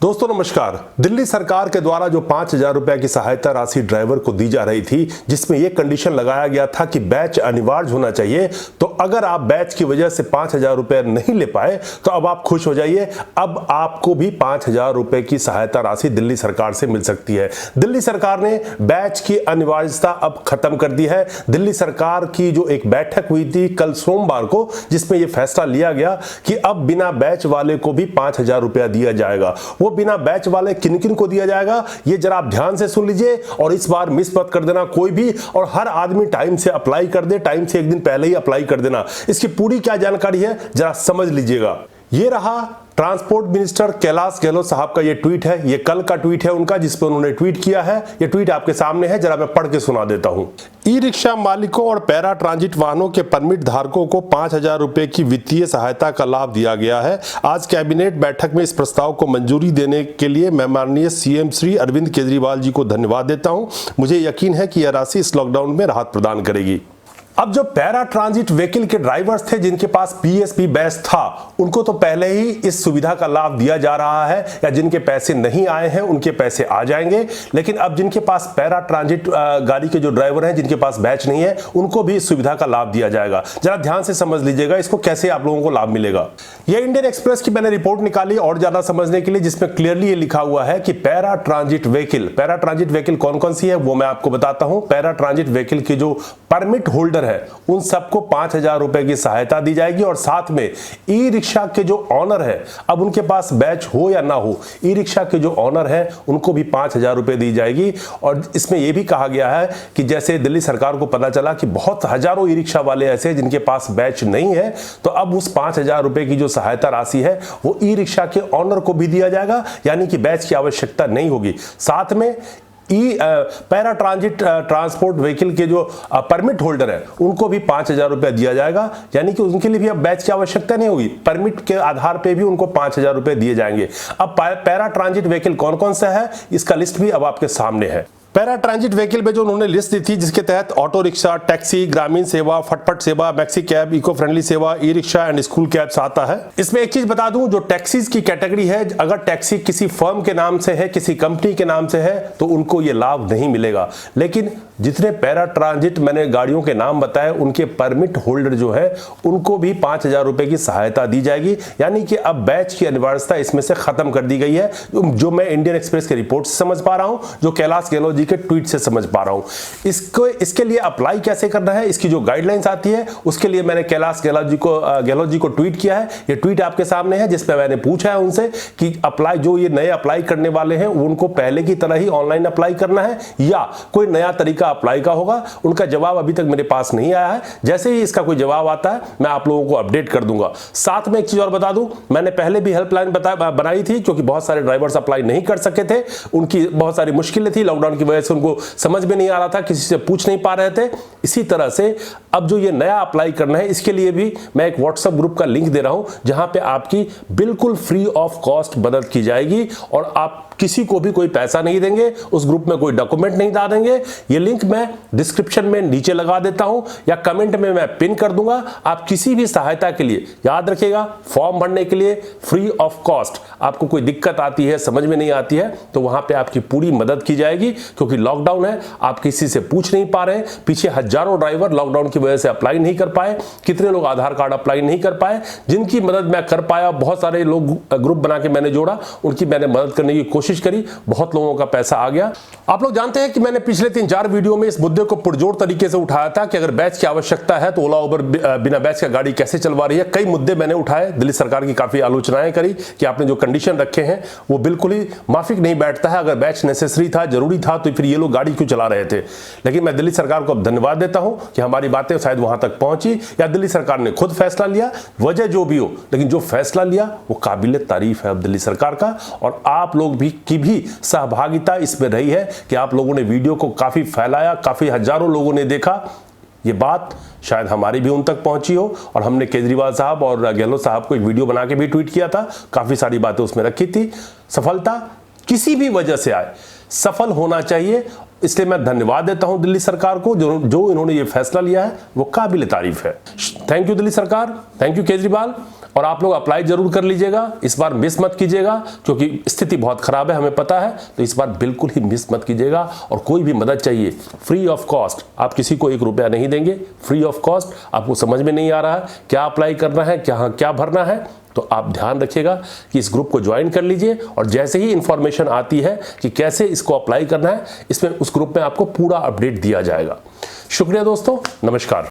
दोस्तों नमस्कार। दिल्ली सरकार के द्वारा जो 5,000 रुपए की सहायता राशि ड्राइवर को दी जा रही थी, जिसमें यह कंडीशन लगाया गया था कि बैच अनिवार्य होना चाहिए, तो अगर आप बैच की वजह से 5,000 रुपए नहीं ले पाए तो अब आप खुश हो जाइए, अब आपको भी 5,000 रुपए की सहायता राशि दिल्ली सरकार से मिल सकती है। दिल्ली सरकार ने बैच की अनिवार्यता अब खत्म कर दी है। दिल्ली सरकार की जो एक बैठक हुई थी कल सोमवार को, जिसमें यह फैसला लिया गया कि अब बिना बैच वाले को भी 5,000 रुपया दिया जाएगा। वो बिना बैच वाले किन किन को दिया जाएगा, ये जरा आप ध्यान से सुन लीजिए और इस बार मिस मत कर देना कोई भी, और हर आदमी टाइम से अप्लाई कर दे, टाइम से एक दिन पहले ही अप्लाई कर देना। इसकी पूरी क्या जानकारी है जरा समझ लीजिएगा। ये रहा ट्रांसपोर्ट मिनिस्टर कैलाश गहलोत साहब का ये ट्वीट है, ये कल का ट्वीट है उनका, जिस पर उन्होंने ट्वीट किया है। ये ट्वीट आपके सामने है, जरा मैं पढ़ के सुना देता हूं। ई रिक्शा मालिकों और पैरा ट्रांजिट वाहनों के परमिट धारकों को 5,000 रुपए की वित्तीय सहायता का लाभ दिया गया है। आज कैबिनेट बैठक में इस प्रस्ताव को मंजूरी देने के लिए मैं माननीय सीएम श्री अरविंद केजरीवाल जी को धन्यवाद देता हूं। मुझे यकीन है कि यह राशि इस लॉकडाउन में राहत प्रदान करेगी। अब जो पैरा ट्रांजिट व्हीकल के ड्राइवर्स थे जिनके पास पीएसपी बैच था, उनको तो पहले ही इस सुविधा का लाभ दिया जा रहा है, या जिनके पैसे नहीं आए हैं उनके पैसे आ जाएंगे। लेकिन अब जिनके पास पैरा ट्रांजिट गाड़ी के जो ड्राइवर हैं जिनके पास बैच नहीं है, उनको भी इस सुविधा का लाभ दिया जाएगा। जरा ध्यान से समझ लीजिएगा इसको, कैसे आप लोगों को लाभ मिलेगा। यह इंडियन एक्सप्रेस की मैंने रिपोर्ट निकाली और ज्यादा समझने के लिए, जिसमें क्लियरली ये लिखा हुआ है कि पैरा ट्रांजिट व्हीकल कौन कौन सी है वो मैं आपको बताता हूं। पैरा ट्रांजिट व्हीकल के जो परमिट होल्डर है उन सबको 5,000 रुपए की सहायता दी जाएगी, और साथ में ई रिक्शा के जो ऑनर है, अब उनके पास बैच हो या ना हो, ई रिक्शा के जो ऑनर है उनको भी 5,000 रुपए दी जाएगी। और इसमें यह भी कहा गया है कि जैसे दिल्ली सरकार को पता चला कि बहुत हजारों ई रिक्शा वाले ऐसे जिनके पास बैच नहीं है, तो अब उस 5,000 रुपए की जो सहायता राशि है वो ई रिक्शा के ऑनर को भी दिया जाएगा, यानी कि बैच की आवश्यकता नहीं होगी। साथ में पैरा ट्रांजिट ट्रांसपोर्ट व्हीकल के जो परमिट होल्डर है उनको भी 5,000 रुपया दिया जाएगा, यानी कि उनके लिए भी अब बैच की आवश्यकता नहीं होगी, परमिट के आधार पे भी उनको 5,000 रुपए दिए जाएंगे। अब पैरा ट्रांजिट व्हीकल कौन कौन सा है, इसका लिस्ट भी अब आपके सामने है। पैरा ट्रांजिट व्हीकल में जो उन्होंने लिस्ट दी थी, जिसके तहत ऑटो रिक्शा, टैक्सी, ग्रामीण सेवा, फटफट सेवा, मैक्सी कैब, इको फ्रेंडली सेवा, e rickshaw and school cabs आता है। इसमें एक चीज बता दूं, जो टैक्सीज की कैटेगरी है, अगर टैक्सी किसी फर्म के नाम से है, किसी कंपनी के नाम से है, तो उनको ये लाभ नहीं मिलेगा। लेकिन जितने पैरा ट्रांजिट मैंने गाड़ियों के नाम बताए, उनके परमिट होल्डर जो है उनको भी 5,000 रुपए की सहायता दी जाएगी, यानी कि अब बैच की अनिवार्यता इसमें से खत्म कर दी गई है, जो मैं इंडियन एक्सप्रेस के रिपोर्ट से समझ पा रहा हूं, जो कैलाश गहलोत के ट्वीट से समझ पा रहा हूं। इसके लिए अप्लाई कैसे करना है, इसकी जो गाइडलाइंस आती है, उसके लिए मैंने कैलाश गहलोत जी को ट्वीट किया है। ये ट्वीट आपके सामने है, जिसपे मैंने पूछा है उनसे कि अप्लाई, जो ये नए अप्लाई करने वाले हैं उनको पहले की तरह ही ऑनलाइन अप्लाई करना है या कोई नया तरीका अप्लाई का होगा। उनका जवाब अभी तक मेरे पास नहीं आया है। जैसे ही इसका कोई जवाब आता है मैं आप लोगों को अपडेट कर दूंगा। साथ में एक चीज और बता दूं, मैंने पहले भी हेल्पलाइन बनाई थी, क्योंकि बहुत सारे ड्राइवर्स अप्लाई नहीं कर सके थे, उनकी बहुत सारी मुश्किलें थी, लॉकडाउन की वजह से उनको समझ में नहीं आ रहा था, किसी से पूछ नहीं पा रहे थे। इसी तरह से अब जो ये नया अप्लाई करना है, इसके लिए भी मैं एक व्हाट्सएप ग्रुप का लिंक दे रहा हूं, जहां पे आपकी बिल्कुल फ्री ऑफ कॉस्ट मदद की जाएगी, और आप किसी को भी कोई पैसा नहीं देंगे, उस ग्रुप में कोई डॉक्यूमेंट नहीं डालेंगे। ये लिंक मैं डिस्क्रिप्शन में नीचे लगा देता हूं या कमेंट में मैं पिन कर दूंगा। आप किसी भी सहायता के लिए, याद रखिएगा, फॉर्म भरने के लिए फ्री ऑफ कॉस्ट, आपको कोई दिक्कत आती है, समझ में नहीं आती है, तो वहां पे आपकी पूरी मदद की जाएगी, क्योंकि लॉकडाउन है, आप किसी से पूछ नहीं पा रहे हैं। पीछे हजारों ड्राइवर लॉकडाउन की वजह से अप्लाई नहीं कर पाए, कितने लोग आधार कार्ड अप्लाई नहीं कर पाए, जिनकी मदद मैं कर पाया, बहुत सारे लोग ग्रुप बना के मैंने जोड़ा, उनकी मैंने मदद करने की कोशिश करी, बहुत लोगों का पैसा आ गया। आप लोग जानते हैं कि मैंने पिछले 3-4 वीडियो में इस मुद्दे को पुरजोर तरीके से उठाया था कि अगर बैच की आवश्यकता है तो ओला उबर बिना बैच का गाड़ी कैसे चलवा रही है। कई मुद्दे मैंने उठाए, दिल्ली सरकार की काफी आलोचनाएं करी कि आपने जो कंडीशन रखे हैं वो बिल्कुल ही माफिक नहीं बैठता है। अगर बैच नेसेसरी था, जरूरी था, तो फिर ये लोग गाड़ी क्यों चला रहे थे। लेकिन मैं दिल्ली सरकार को अब धन्यवाद देता हूं कि हमारी बातें शायद वहां तक पहुंची, या दिल्ली सरकार ने खुद फैसला लिया, वजह जो भी हो, लेकिन जो फैसला लिया वो काबिल तारीफ है अब दिल्ली सरकार का। और आप लोग भी की भी सहभागिता इसमें रही है कि आप लोगों ने वीडियो को काफी फैलाया, काफी हजारों लोगों ने देखा। ये बात शायद हमारी भी उन तक पहुंची हो, और हमने केजरीवाल साहब और गहलोत साहब को एक वीडियो बना के भी ट्वीट किया था, काफी सारी बातें उसमें रखी थी। सफलता किसी भी वजह से आए, सफल होना चाहिए, इसलिए मैं धन्यवाद देता हूं दिल्ली सरकार को, जो इन्होंने ये फैसला लिया है वो काबिल तारीफ है। थैंक यू दिल्ली सरकार, थैंक यू केजरीवाल। और आप लोग अप्लाई जरूर कर लीजिएगा, इस बार मिस मत कीजिएगा क्योंकि स्थिति बहुत खराब है, हमें पता है। तो इस बार बिल्कुल ही मिस मत कीजिएगा। और कोई भी मदद चाहिए फ्री ऑफ कॉस्ट, आप किसी को 1 रुपया नहीं देंगे, फ्री ऑफ कॉस्ट। आपको समझ में नहीं आ रहा है क्या अप्लाई करना है, क्या भरना है, तो आप ध्यान रखिएगा कि इस ग्रुप को ज्वाइन कर लीजिए और जैसे ही इंफॉर्मेशन आती है कि कैसे इसको अप्लाई करना है, इसमें उस ग्रुप में आपको पूरा अपडेट दिया जाएगा। शुक्रिया दोस्तों, नमस्कार।